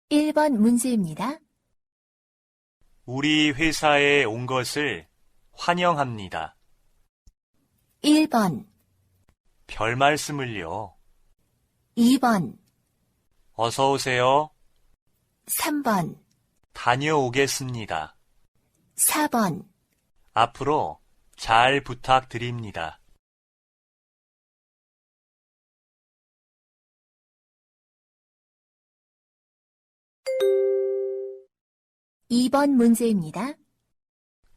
1번 문제입니다. 우리 회사에 온 것을 환영합니다. 1번, 별 말씀을요. 2번, 어서 오세요. 3번, 다녀오겠습니다. 4번, 앞으로 잘 부탁드립니다. 2번 문제입니다.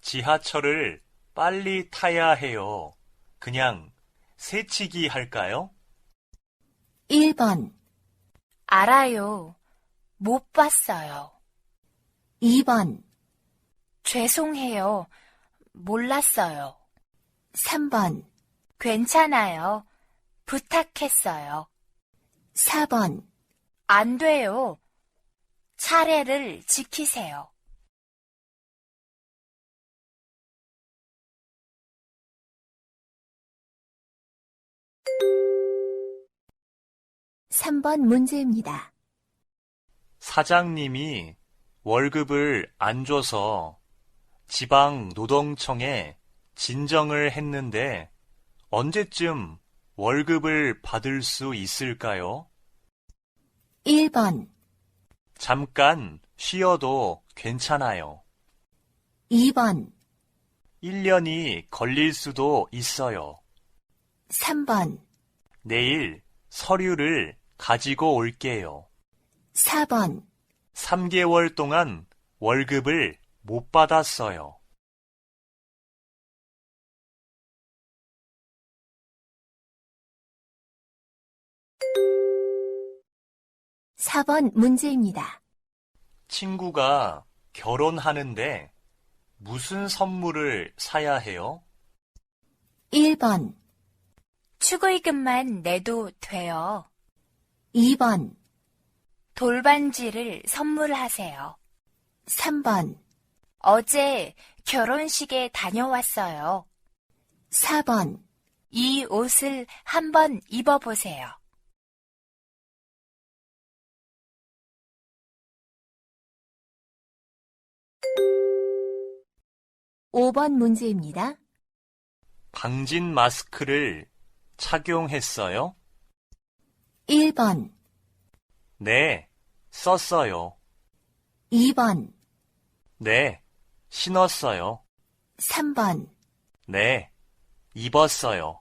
지하철을 빨리 타야 해요. 그냥 새치기 할까요? 1번, 알아요. 못 봤어요. 2번, 죄송해요. 몰랐어요. 3번, 괜찮아요. 부탁했어요. 4번, 안 돼요. 차례를 지키세요. 3번 문제입니다. 사장님이 월급을 안 줘서 지방 노동청에 진정을 했는데 언제쯤 월급을 받을 수 있을까요? 1번, 잠깐 쉬어도 괜찮아요. 2번, 1년이 걸릴 수도 있어요. 3번, 내일 서류를 가지고 올게요. 4번, 3개월 동안 월급을 못 받았어요. 4번 문제입니다. 친구가 결혼하는데 무슨 선물을 사야 해요? 1번, 축의금만 내도 돼요. 2번, 돌반지를 선물하세요. 3번, 어제 결혼식에 다녀왔어요. 4번, 이 옷을 한번 입어보세요. 5번 문제입니다. 방진 마스크를 착용했어요? 1번, 네, 썼어요. 2번, 네, 신었어요. 3번, 네, 입었어요.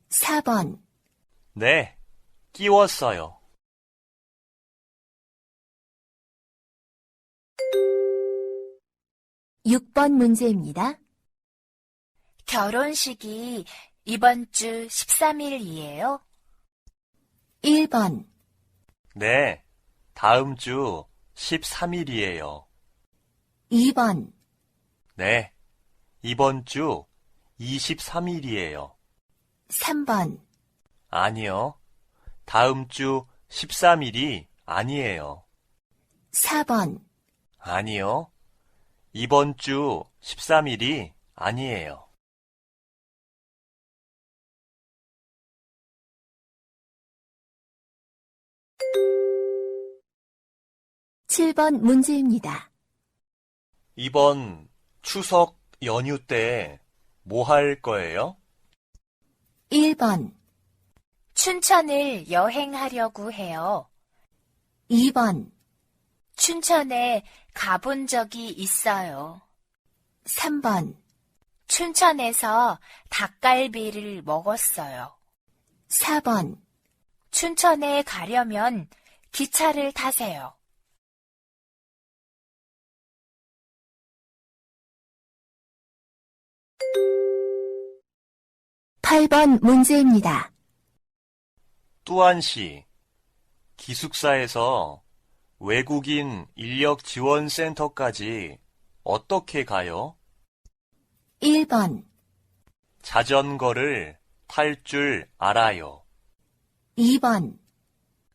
4번, 네, 끼웠어요. 6번 문제입니다. 결혼식이 이번 주 13일이에요. 1번, 네, 다음 주 13일이에요. 2번, 네, 이번 주 23일이에요. 3번, 아니요, 다음 주 13일이 아니에요. 4번, 아니요, 이번 주 13일이 아니에요. 7번 문제입니다. 이번 추석 연휴 때 뭐 할 거예요? 1번, 춘천을 여행하려고 해요. 2번, 춘천에 가본 적이 있어요. 3번, 춘천에서 닭갈비를 먹었어요. 4번, 춘천에 가려면 기차를 타세요. 8번 문제입니다. 뚜안 씨, 기숙사에서 외국인 인력 지원 센터까지 어떻게 가요? 1번, 자전거를 탈 줄 알아요. 2번,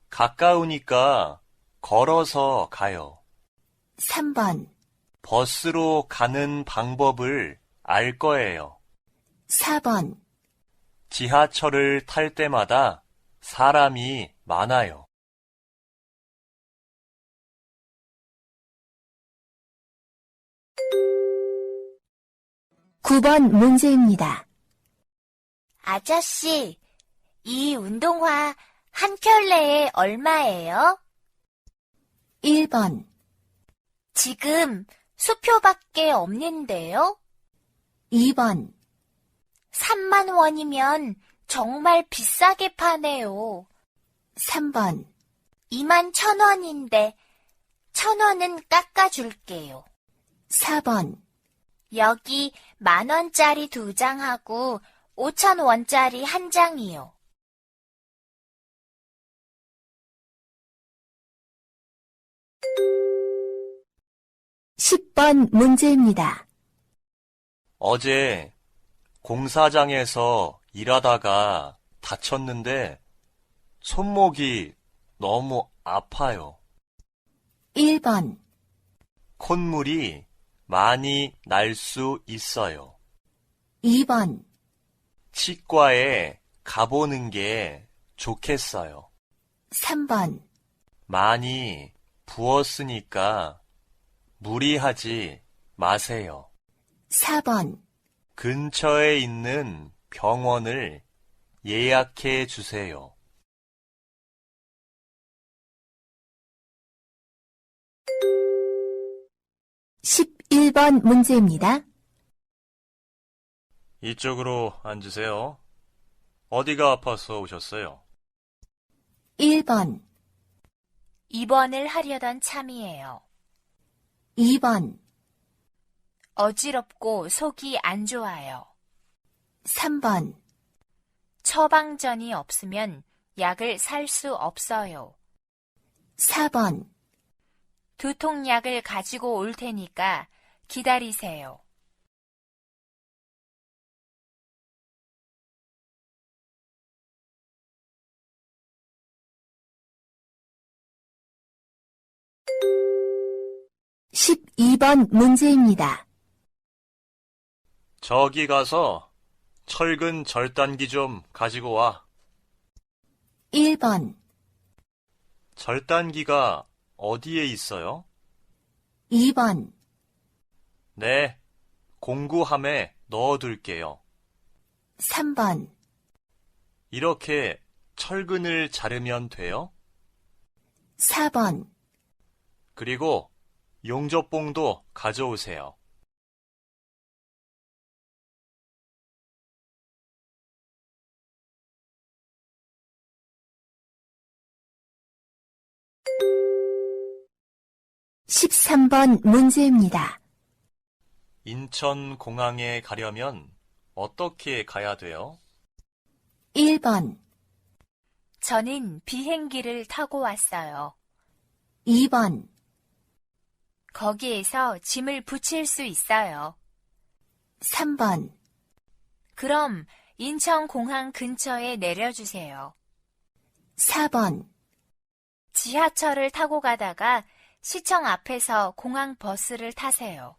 가까우니까 걸어서 가요. 3번, 버스로 가는 방법을 알 거예요. 4번, 지하철을 탈 때마다 사람이 많아요. 9번 문제입니다. 아저씨, 이 운동화 한 켤레에 얼마예요? 1번, 지금 수표밖에 없는데요? 2번, 3만 원이면 정말 비싸게 파네요. 3번, 2만 1,000원인데 1,000원은 깎아줄게요. 4번, 여기 10,000원짜리 2장하고 5,000원짜리 1장이요. 10번 문제입니다. 어제 공사장에서 일하다가 다쳤는데 손목이 너무 아파요. 1번, 콧물이 많이 날 수 있어요. 2번, 치과에 가보는 게 좋겠어요. 3번, 많이 부었으니까 무리하지 마세요. 4번, 근처에 있는 병원을 예약해 주세요. 11번 문제입니다. 이쪽으로 앉으세요. 어디가 아파서 오셨어요? 1번, 입원을 하려던 참이에요. 2번, 어지럽고 속이 안 좋아요. 3번, 처방전이 없으면 약을 살 수 없어요. 4번, 두통약을 가지고 올 테니까 기다리세요. 12번 문제입니다. 저기 가서 철근 절단기 좀 가지고 와. 1번, 절단기가 어디에 있어요? 2번, 네, 공구함에 넣어둘게요. 3번, 이렇게 철근을 자르면 돼요? 4번, 그리고 용접봉도 가져오세요. 13번 문제입니다. 인천공항에 가려면 어떻게 가야 돼요? 1번, 저는 비행기를 타고 왔어요. 2번, 거기에서 짐을 붙일 수 있어요. 3번, 그럼 인천공항 근처에 내려주세요. 4번, 지하철을 타고 가다가 시청 앞에서 공항 버스를 타세요.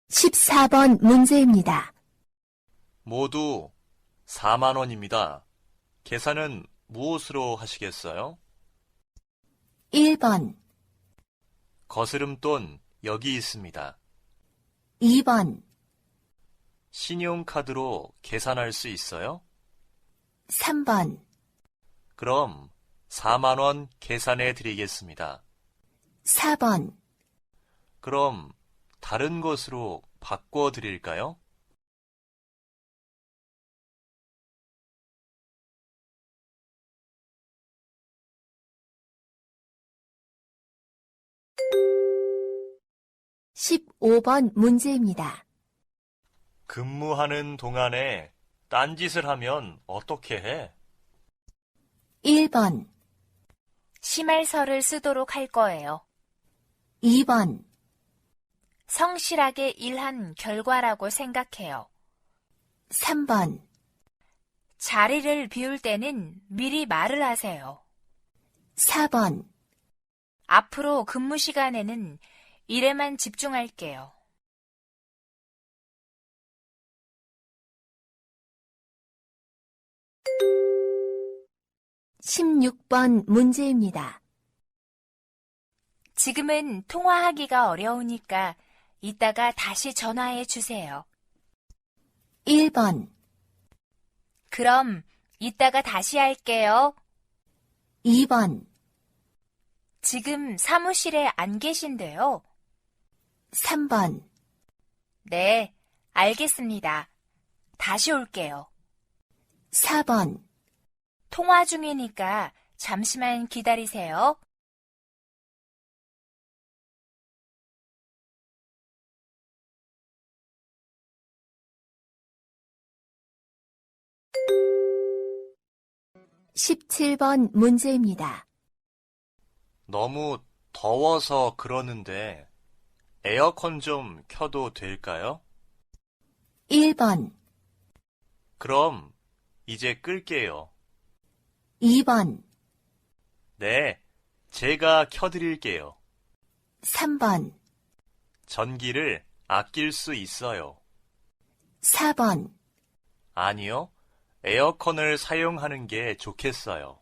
14번 문제입니다. 모두 4만 원입니다. 계산은 무엇으로 하시겠어요? 1번, 거스름돈 여기 있습니다. 2번, 신용카드로 계산할 수 있어요? 3번, 그럼 4만 원 계산해 드리겠습니다. 4번, 그럼 다른 것으로 바꿔 드릴까요? (15번) 문제입니다. 근무하는 동안에 딴짓을 하면 어떻게 해? 1번, 심할서를 쓰도록 할 거예요. 2번, 성실하게 일한 결과라고 생각해요. 3번, 자리를 비울 때는 미리 말을 하세요. 4번, 앞으로 근무 시간에는 일에만 집중할게요. 16번 문제입니다. 지금은 통화하기가 어려우니까 이따가 다시 전화해 주세요. 1번, 그럼 이따가 다시 할게요. 2번, 지금 사무실에 안 계신데요. 3번, 네, 알겠습니다. 다시 올게요. 4번, 통화 중이니까 잠시만 기다리세요. (17번) 문제입니다. 너무 더워서 그러는데 에어컨 좀 켜도 될까요? 1번, 그럼 이제 끌게요. 2번, 네, 제가 켜드릴게요. 3번, 전기를 아낄 수 있어요. 4번, 아니요, 에어컨을 사용하는 게 좋겠어요.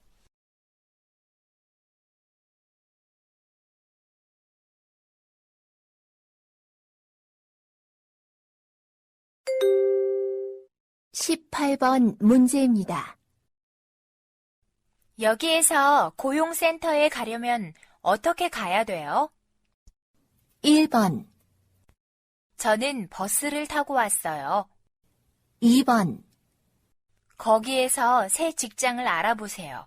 (18번) 문제입니다. 여기에서 고용센터에 가려면 어떻게 가야 돼요? 1번, 저는 버스를 타고 왔어요. 2번, 거기에서 새 직장을 알아보세요.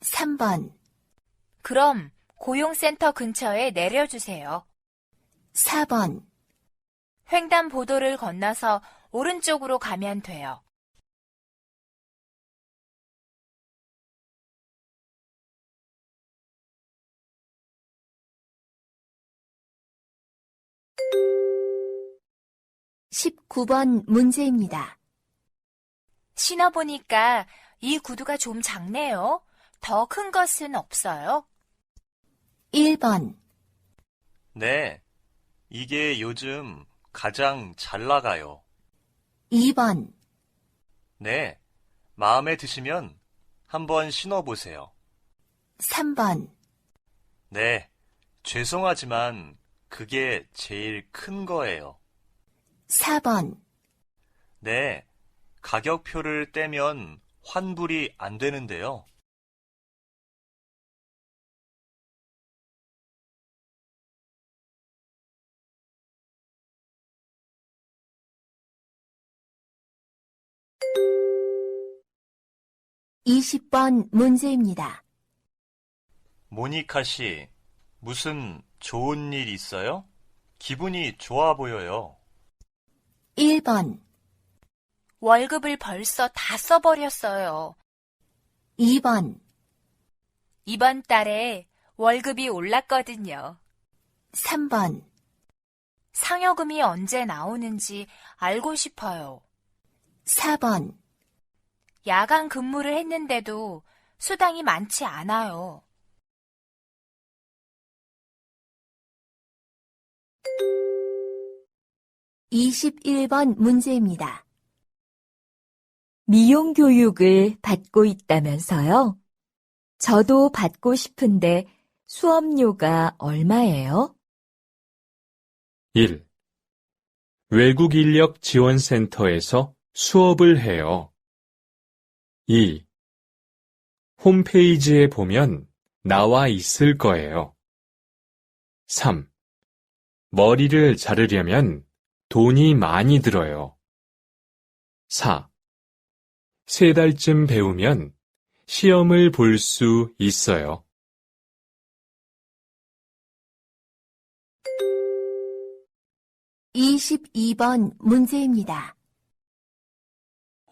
3번, 그럼 고용센터 근처에 내려주세요. 4번, 횡단보도를 건너서 오른쪽으로 가면 돼요. (19번) 문제입니다. 신어보니까 이 구두가 좀 작네요. 더 큰 것은 없어요? 1번, 네, 이게 요즘 가장 잘 나가요. 2번, 네, 마음에 드시면 한번 신어보세요. 3번, 네, 죄송하지만 그게 제일 큰 거예요. 4번, 네, 가격표를 떼면 환불이 안 되는데요. (20번) 문제입니다. 모니카 씨, 무슨 좋은 일 있어요? 기분이 좋아 보여요. 1번, 월급을 벌써 다 써버렸어요. 2번, 이번 달에 월급이 올랐거든요. 3번, 상여금이 언제 나오는지 알고 싶어요. 4번, 야간 근무를 했는데도 수당이 많지 않아요. (21번) 문제입니다. 미용 교육을 받고 있다면서요? 저도 받고 싶은데 수업료가 얼마예요? 1. 외국 인력 지원센터에서 수업을 해요. 2. 홈페이지에 보면 나와 있을 거예요. 3. 머리를 자르려면 돈이 많이 들어요. 4. 3달쯤 배우면 시험을 볼 수 있어요. (22번) 문제입니다.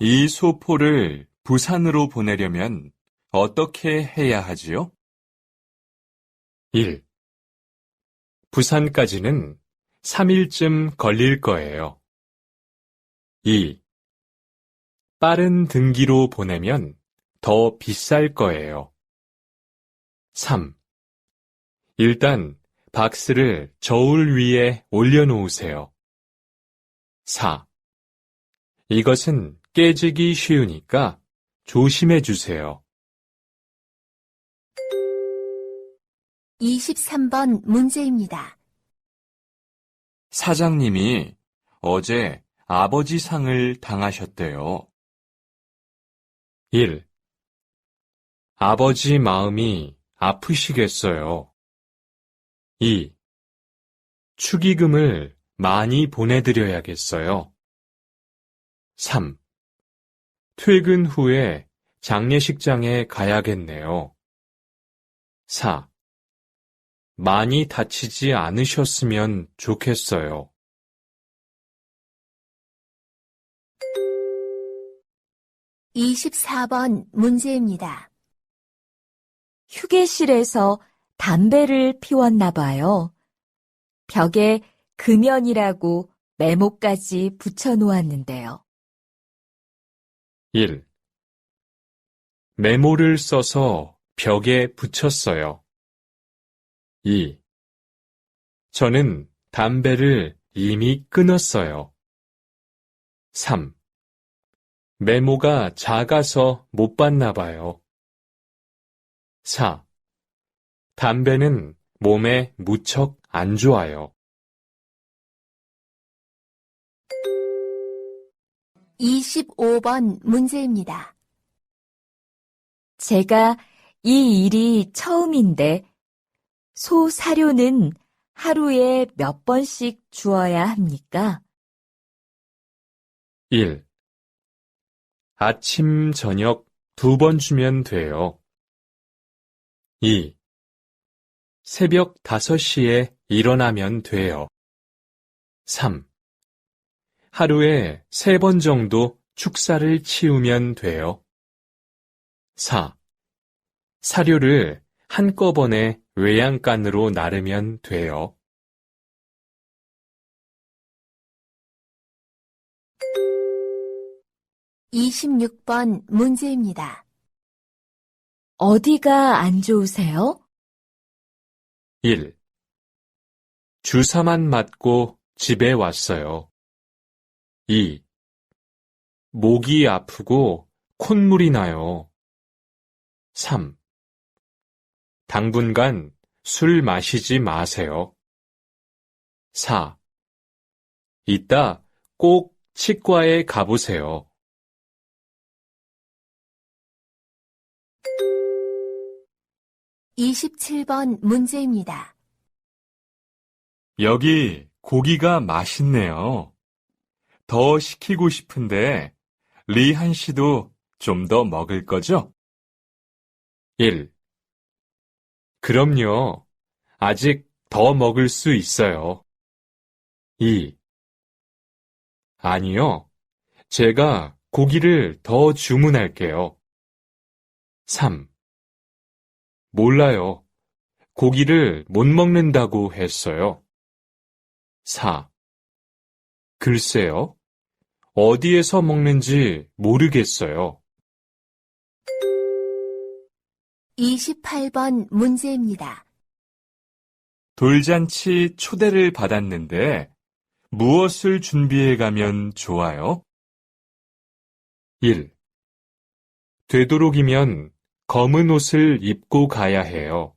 이 소포를 부산으로 보내려면 어떻게 해야 하지요? 1. 부산까지는 3일쯤 걸릴 거예요. 2. 빠른 등기로 보내면 더 비쌀 거예요. 3. 일단 박스를 저울 위에 올려놓으세요. 4. 이것은 깨지기 쉬우니까 조심해 주세요. 23번 문제입니다. 사장님이 어제 아버지 상을 당하셨대요. 1. 아버지 마음이 아프시겠어요. 2. 축의금을 많이 보내드려야겠어요. 3. 퇴근 후에 장례식장에 가야겠네요. 4. 많이 다치지 않으셨으면 좋겠어요. 24번 문제입니다. 휴게실에서 담배를 피웠나 봐요. 벽에 금연이라고 메모까지 붙여 놓았는데요. 1. 메모를 써서 벽에 붙였어요. 2. 저는 담배를 이미 끊었어요. 3. 메모가 작아서 못 봤나 봐요. 4. 담배는 몸에 무척 안 좋아요. 25번 문제입니다. 제가 이 일이 처음인데 소 사료는 하루에 몇 번씩 주어야 합니까? 1. 아침, 저녁 2번 주면 돼요. 2. 새벽 5시에 일어나면 돼요. 3. 하루에 3번 정도 축사를 치우면 돼요. 4. 사료를 한꺼번에 외양간으로 나르면 돼요. 26번 문제입니다. 어디가 안 좋으세요? 1. 주사만 맞고 집에 왔어요. 2. 목이 아프고 콧물이 나요. 3. 당분간 술 마시지 마세요. 4. 이따 꼭 치과에 가보세요. 27번 문제입니다. 여기 고기가 맛있네요. 더 시키고 싶은데 리한 씨도 좀 더 먹을 거죠? 1. 그럼요. 아직 더 먹을 수 있어요. 2. 아니요. 제가 고기를 더 주문할게요. 3. 몰라요. 고기를 못 먹는다고 했어요. 4. 글쎄요. 어디에서 먹는지 모르겠어요. 28번 문제입니다. 돌잔치 초대를 받았는데 무엇을 준비해 가면 좋아요? 1. 되도록이면 검은 옷을 입고 가야 해요.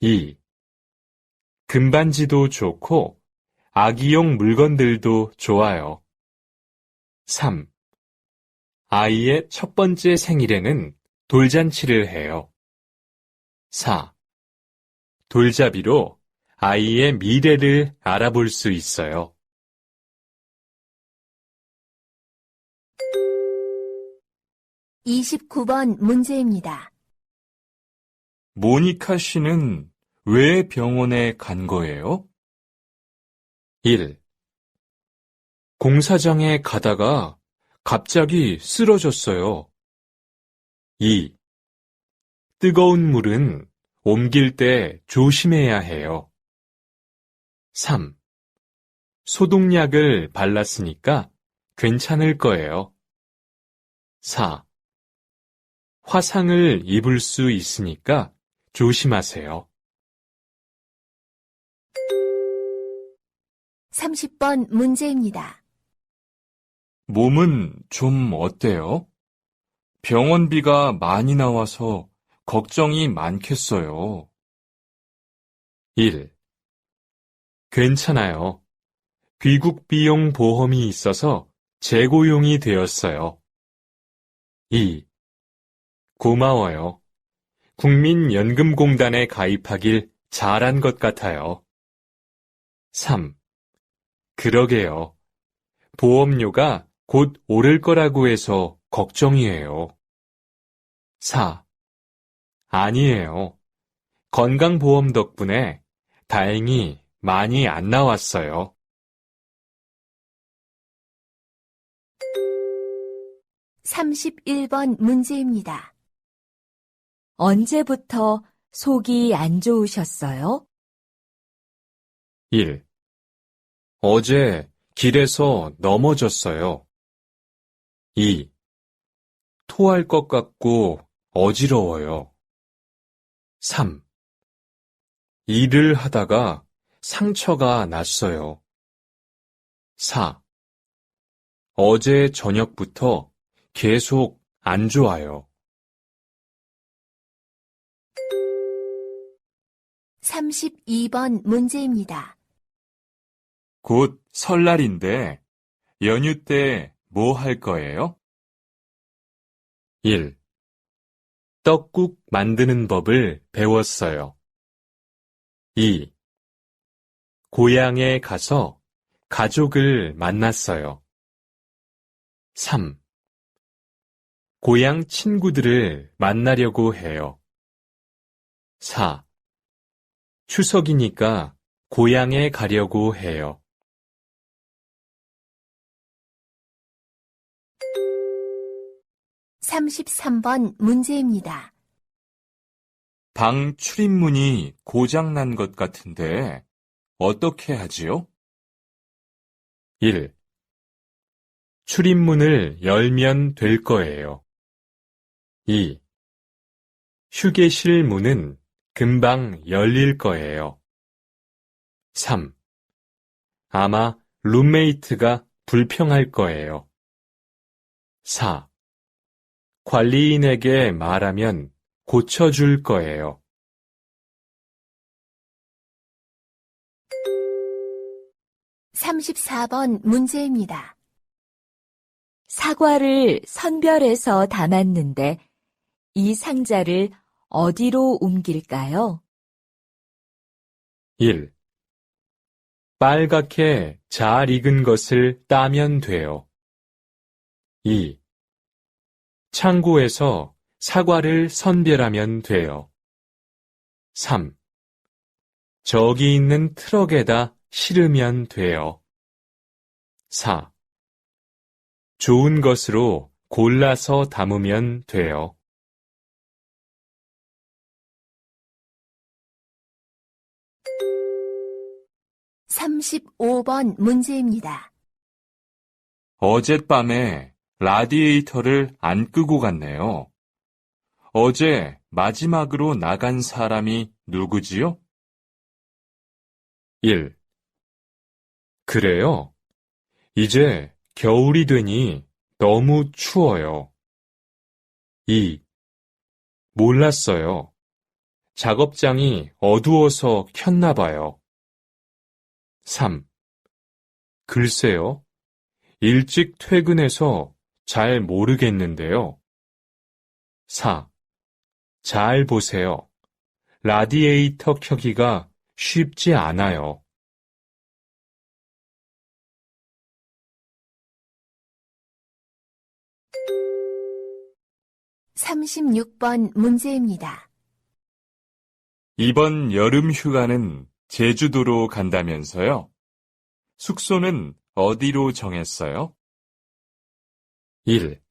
2. 금반지도 좋고 아기용 물건들도 좋아요. 3. 아이의 첫 번째 생일에는 돌잔치를 해요. 4. 돌잡이로 아이의 미래를 알아볼 수 있어요. 29번 문제입니다. 모니카 씨는 왜 병원에 간 거예요? 1. 공사장에 가다가 갑자기 쓰러졌어요. 2. 뜨거운 물은 옮길 때 조심해야 해요. 3. 소독약을 발랐으니까 괜찮을 거예요. 4. 화상을 입을 수 있으니까 조심하세요. 30번 문제입니다. 몸은 좀 어때요? 병원비가 많이 나와서 걱정이 많겠어요. 1. 괜찮아요. 귀국 비용 보험이 있어서 재고용이 되었어요. 2. 고마워요. 국민연금공단에 가입하길 잘한 것 같아요. 3. 그러게요. 보험료가 곧 오를 거라고 해서 걱정이에요. 4. 아니에요. 건강보험 덕분에 다행히 많이 안 나왔어요. 31번 문제입니다. 언제부터 속이 안 좋으셨어요? 1. 어제 길에서 넘어졌어요. 2. 토할 것 같고 어지러워요. 3. 일을 하다가 상처가 났어요. 4. 어제 저녁부터 계속 안 좋아요. 32번 문제입니다. 곧 설날인데 연휴 때 뭐 할 거예요? 1. 떡국 만드는 법을 배웠어요. 2. 고향에 가서 가족을 만났어요. 3. 고향 친구들을 만나려고 해요. 4. 추석이니까 고향에 가려고 해요. 33번 문제입니다. 방 출입문이 고장난 것 같은데 어떻게 하지요? 1. 출입문을 열면 될 거예요. 2. 휴게실 문은 금방 열릴 거예요. 3. 아마 룸메이트가 불평할 거예요. 4. 관리인에게 말하면 고쳐줄 거예요. 34번 문제입니다. 사과를 선별해서 담았는데 이 상자를 어디로 옮길까요? 1. 빨갛게 잘 익은 것을 따면 돼요. 2. 창고에서 사과를 선별하면 돼요. 3. 저기 있는 트럭에다 실으면 돼요. 4. 좋은 것으로 골라서 담으면 돼요. 35번 문제입니다. 어젯밤에 라디에이터를 안 끄고 갔네요. 어제 마지막으로 나간 사람이 누구지요? 1. 그래요? 이제 겨울이 되니 너무 추워요. 2. 몰랐어요. 작업장이 어두워서 켰나 봐요. 3. 글쎄요. 일찍 퇴근해서 잘 모르겠는데요. 4. 잘 보세요. 라디에이터 켜기가 쉽지 않아요. 36번 문제입니다. 이번 여름 휴가는 제주도로 간다면서요? 숙소는 어디로 정했어요? 1.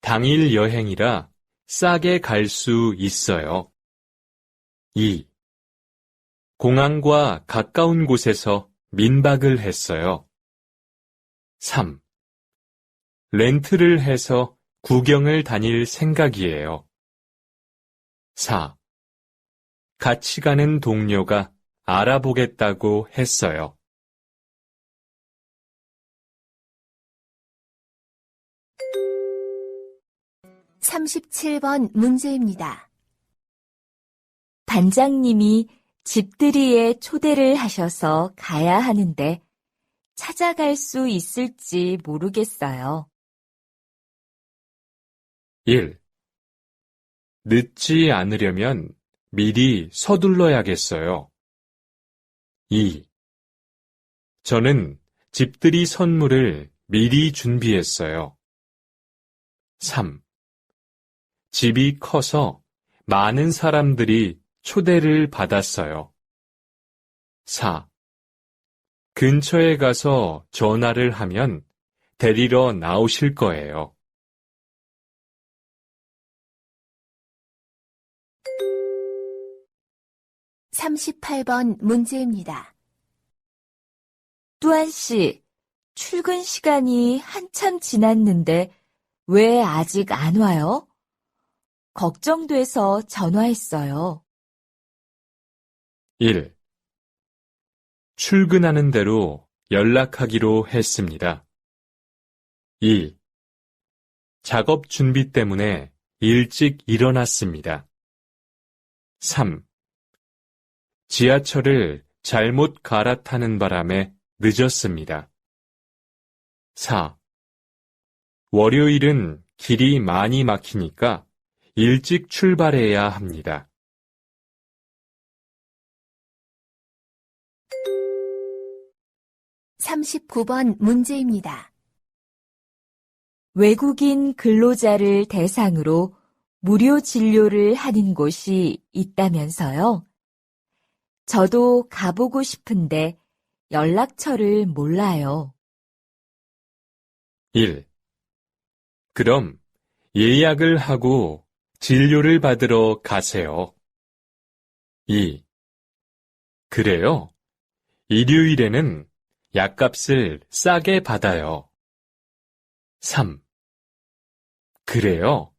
당일 여행이라 싸게 갈 수 있어요. 2. 공항과 가까운 곳에서 민박을 했어요. 3. 렌트를 해서 구경을 다닐 생각이에요. 4. 같이 가는 동료가 알아보겠다고 했어요. 37번 문제입니다. 반장님이 집들이에 초대를 하셔서 가야 하는데 찾아갈 수 있을지 모르겠어요. 1. 늦지 않으려면 미리 서둘러야겠어요. 2. 저는 집들이 선물을 미리 준비했어요. 3. 집이 커서 많은 사람들이 초대를 받았어요. 4. 근처에 가서 전화를 하면 데리러 나오실 거예요. (38번) 문제입니다. 뚜안 씨, 출근 시간이 한참 지났는데 왜 아직 안 와요? 걱정돼서 전화했어요. 1. 출근하는 대로 연락하기로 했습니다. 2. 작업 준비 때문에 일찍 일어났습니다. 3. 지하철을 잘못 갈아타는 바람에 늦었습니다. 4. 월요일은 길이 많이 막히니까 일찍 출발해야 합니다. (39번) 문제입니다. 외국인 근로자를 대상으로 무료 진료를 하는 곳이 있다면서요? 저도 가보고 싶은데 연락처를 몰라요. 1. 그럼 예약을 하고 진료를 받으러 가세요. 2. 그래요? 일요일에는 약값을 싸게 받아요. 3. 그래요?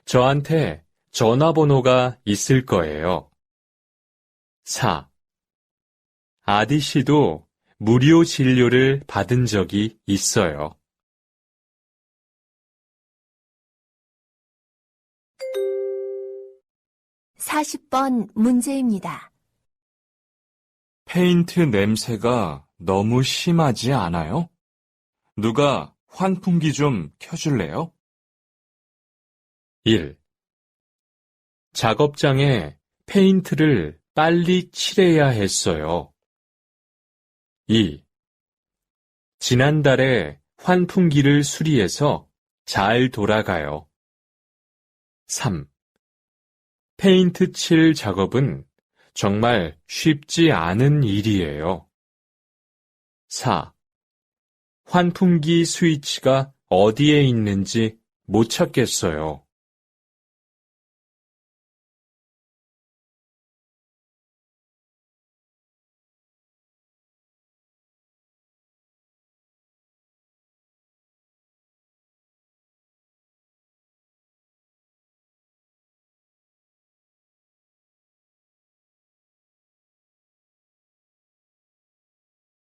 저한테 전화번호가 있을 거예요. 4. 아디 씨도 무료 진료를 받은 적이 있어요. (40번) 문제입니다. 페인트 냄새가 너무 심하지 않아요? 누가 환풍기 좀 켜줄래요? 1. 작업장에 페인트를 빨리 칠해야 했어요. 2. 지난달에 환풍기를 수리해서 잘 돌아가요. 3. 페인트 칠 작업은 정말 쉽지 않은 일이에요. 4. 환풍기 스위치가 어디에 있는지 못 찾겠어요.